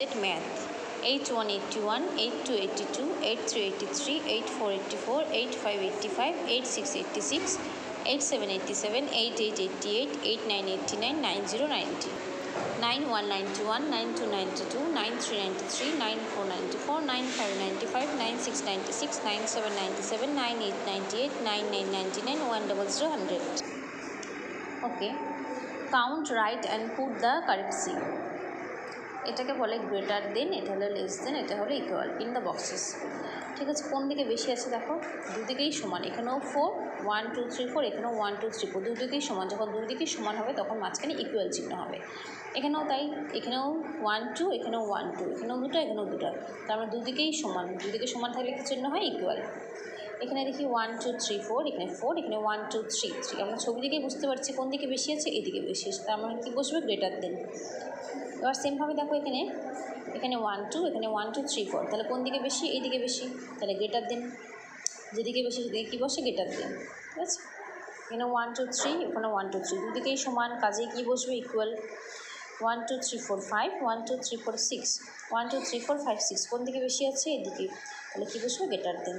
Math 8181, 8282, 8383, 8484, 8585, 8686, 8787, 8888, 8989, 9090, 91921, 9292, 9393, 9494, 9595, 9696, 9797, 9898, 9999, 100. Okay, count right and put the correct C. এটাকে বলে greater than, এটা হলো লেস দেন, এটা হলো ইকুয়াল ইন দ্য বক্সেস। ঠিক আছে, কোন দিকে বেশি আছে দেখো, দুদিকেই সমান। এখানেও 4 1 2 3 4, এখানেও 1 2 3 4, দুদিকেই সমান। যখন দুদিকেই সমান হবে তখন মাঝখানে ইকুয়াল চিহ্ন হবে। এখানেও তাই, এখানেও 1 2, এখানেও 1 2, এখানেও দুটো, এখানেও দুটো, তার মানে দুদিকেই সমান। দুদিকে সমান থাকলে কি চিহ্ন হয়? ইকুয়াল। এখানে দেখি 1 2 3 4, এখানে 4, এখানে 1 2 3 3। আমরা ছবি দিকেই বুঝতে পারছি কোন দিকে বেশি আছে, এদিকে বেশি আছে, তার মানে কী বসবে? Greater than. এবার সেমভাবে দেখো, এখানে 1 2, এখানে 1 2 3 4, তাহলে কোন দিকে বেশি? এইদিকে বেশি, তাহলে গ্রেটার দেন। যেদিকে বেশি সেদিকে কী বসে? Greater than. ঠিক আছে, এখানে 1 2 3, এখানে 1 2 3, দুদিকেই সমান, কাজেই কী বসবে? ইকুয়াল। 1 2 3 4 5, 1 2 3 4 6, 1 2 3 4 5 6, কোন দিকে বেশি আছে? এদিকে, তাহলে কী বসবে? Greater than.